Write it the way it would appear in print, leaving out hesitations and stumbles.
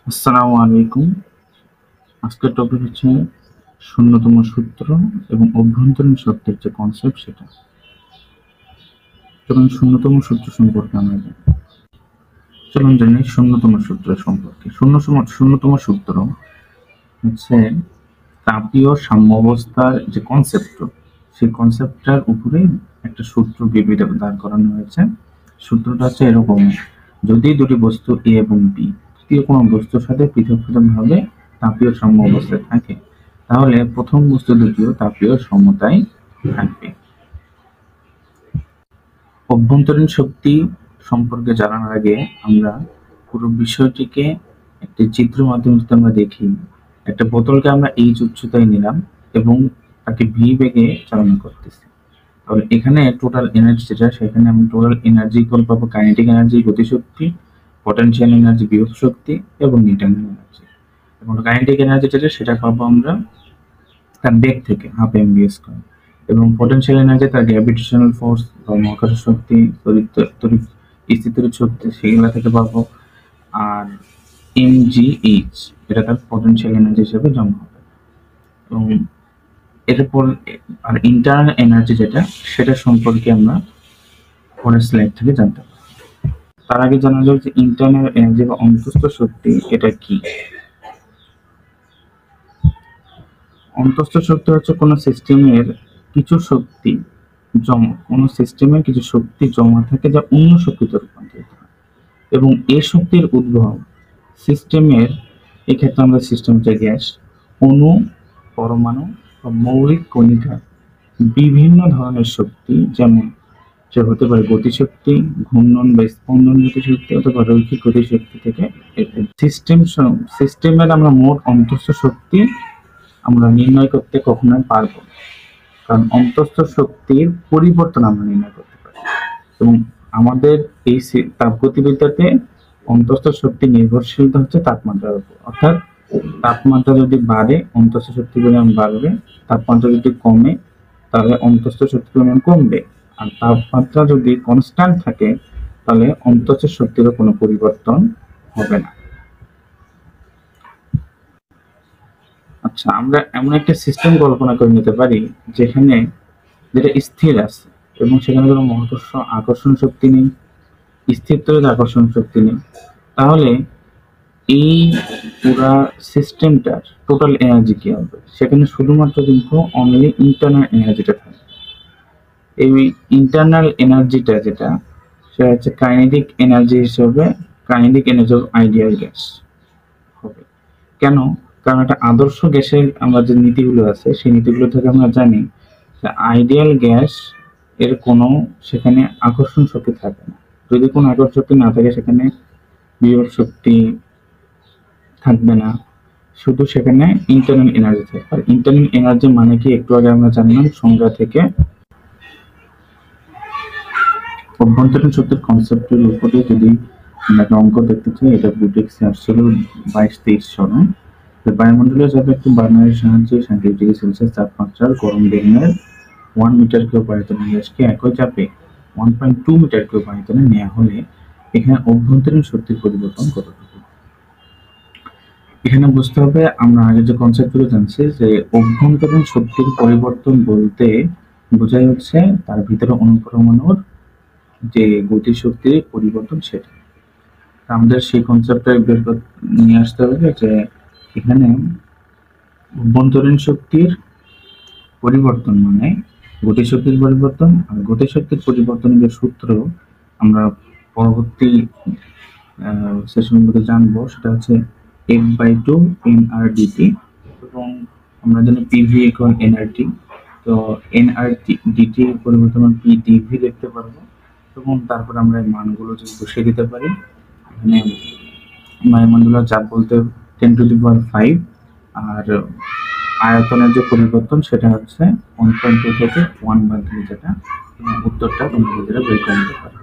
আসসালামু আলাইকুম। আজকের টপিক হচ্ছে শূন্যতম সূত্র এবং অভ্যন্তরীণ শক্তির যে কনসেপ্ট সেটা। চলুন শূন্যতম সূত্র সম্পর্কে আমরা জানি। চলুন জানি শূন্যতম সূত্র সম্পর্কে। শূন্যতম সূত্র হচ্ছে তাপীয় সাম্যাবস্থার যে কনসেপ্ট, সেই কনসেপ্টটার উপরে একটা সূত্র বিবিধ দাঁড় করানো হয়েছে। সূত্রটা হচ্ছে এরকম: যদি দুটি বস্তু এ এবং বি তৃতীয় কোনো বস্তুর সাথে পৃথক পৃথকভাবে তাপীয় সাম্যাবস্থায় থাকে, তাহলে প্রথম বস্তু দুটিও তাপীয় সমতায় থাকবে। অভ্যন্তরীণ শক্তি সম্পর্কে জানার আগে আমরা পুরো বিষয়টিকে একটি চিত্রের মাধ্যমে যদি আমরা দেখি, একটা বোতলকে আমরা এইচ উচ্চতায় নিলাম এবং তাকে ভি বেগে চালনা করতেছি, তাহলে এখানে টোটাল এনার্জি যেটা, সেখানে আমি টোটাল এনার্জি ইকুয়াল পাবো কাইনেটিক এনার্জি গতিশক্তি, পটেনশিয়াল এনার্জি বিভব শক্তি এবং নিউটনের এনার্জি। এবং কাইনেটিক এনার্জি যেটা সেটা পাবো আমরা তার বেগ থেকে হাফ এম বি স্কয়ার, এবং পটেনশিয়াল এনার্জি তার গ্র্যাভিটেশনাল ফোর্স বা মহাকর্ষ শক্তি, তড়িৎ স্থিতিতড়িৎ শক্তি সেগুলা থেকে পাবো। আর এম জি এইচ এটা তার পটেনশিয়াল এনার্জি হিসেবে জমা হবে। এবং এরপর আর ইন্টারনাল এনার্জি যেটা, সেটা সম্পর্কে আমরা পরের স্লাইড থেকে জানতে পারবো। তার আগে জানা যাক যে ইন্টারনাল এনার্জি বা অন্তঃস্থ শক্তি এটা কি। অন্তঃস্থ শক্তি হচ্ছে কোনো সিস্টেমের কিছু শক্তি জমা থাকে যা অন্য শক্তিতে রূপান্তরিত হয়, এবং এই শক্তির উদ্ভব সিস্টেমের, এক্ষেত্রে আমরা সিস্টেম যে গ্যাস, অণু, পরমাণু বা মৌলিক কণিকা বিভিন্ন ধরনের শক্তি, যেমন যে হতে পারে গতিশক্তি, ঘূর্ণন বা স্পন্দন গতিশক্তি অথবা রৈখিক গতিশক্তি থেকে। সিস্টেমের আমরা মোট অন্তঃস্থ শক্তি আমরা নির্ণয় করতে কখনোই পারবো না, কারণ অন্তঃস্থ শক্তির পরিবর্তন আমরা নির্ণয় করতে পারি। এবং আমাদের এই তাপগতিবিদ্যাতে অন্তঃস্থ শক্তি নির্ভরশীলতা হচ্ছে তাপমাত্রার উপর, অর্থাৎ তাপমাত্রা যদি বাড়ে অন্তঃস্থ শক্তির পরিমাণ বাড়বে, তাপমাত্রা যদি কমে তাহলে অন্তঃস্থ শক্তির পরিমাণ কমবে। আর তাপমাত্রা যদি কনস্ট্যান্ট থাকে তাহলে অন্তঃস্থ শক্তিরও কোনো পরিবর্তন হবে না। আচ্ছা, আমরা এমন একটা সিস্টেম কল্পনা করে নিতে পারি যেখানে যেটা স্থির আছে এবং সেখানে কোনো মহাকর্ষ আকর্ষণ শক্তি নেই, স্থির তড়িৎ আকর্ষণ শক্তি নেই, তাহলে এই পুরা সিস্টেমটার টোটাল এনার্জি কি হবে? সেখানে শুধুমাত্র কিন্তু অনলি ইন্টারনাল এনার্জিটা থাকবে। এই ইন্টারনাল এনার্জিটা যেটা, সেটা হচ্ছে কাইনেটিক এনার্জি হিসেবে kinetic energy of ideal gas হবে। কেন? কারণ একটা আদর্শ গ্যাসের আমরা যে নীতিগুলো আছে সেই নীতিগুলো থেকে আমরা জানি যে আইডিয়াল গ্যাস এর কোনো সেখানে আকর্ষণ শক্তি থাকে না। যদি কোনো আকর্ষণ শক্তি না থাকে সেখানে বিভব শক্তি থাকবে না, শুধু সেখানে ইন্টারনাল এনার্জি থাকে। আর ইন্টারনাল এনার্জি মানে কি একটু আগে আমরা জানলাম সংজ্ঞা থেকে। অভ্যন্তরীণ শক্তির কনসেপ্টের উপরে যদি আমরা একটা অঙ্ক দেখতে চাই, এটা বুটেক্সে আসছিল 22-23 সনে। বায়ুমণ্ডলীয় চাপ একটি বার্নারের সাহায্যে 37 ডিগ্রি সেলসিয়াস তাপমাত্রার গরম বেলুনের 1 মিটার কিউব আয়তনের গ্যাসকে একই চাপে 1.2 মিটার কিউব আয়তনে নেওয়া হলে এখানে অভ্যন্তরীণ শক্তির পরিবর্তন কতটুকু? এখানে বুঝতে হবে, আমরা আগে যে কনসেপ্টগুলো জানছি যে অভ্যন্তরীণ শক্তির পরিবর্তন বলতে বোঝাই হচ্ছে তার ভিতরে অনুপরমাণুর যে গতিশক্তির পরিবর্তন সেটা। আমাদের সেই কনসেপ্টটা নিয়ে আসতে হবে যে এখানে অভ্যন্তরীণ শক্তির পরিবর্তন মানে গতিশক্তির পরিবর্তন, আর গতিশক্তির পরিবর্তনের যে সূত্র আমরা পরবর্তী সেশনগুলোতে জানবো, সেটা হচ্ছে F/2 nRdt। এবং আমরা জানি PV ইকুয়াল nRT, তো nRdt এর পরিবর্তন PdV লিখতে পারবো। এবং তারপর আমরা এই মানগুলো যদি বসিয়ে দিতে পারি, এখানে বায়ুমণ্ডলের চাপ বলতে 10⁵, আর আয়তনের যে পরিবর্তন সেটা হচ্ছে 1.2 থেকে 1/3, যেটা উত্তরটা তোমরা নিজেরা বের করে নিতে পারো।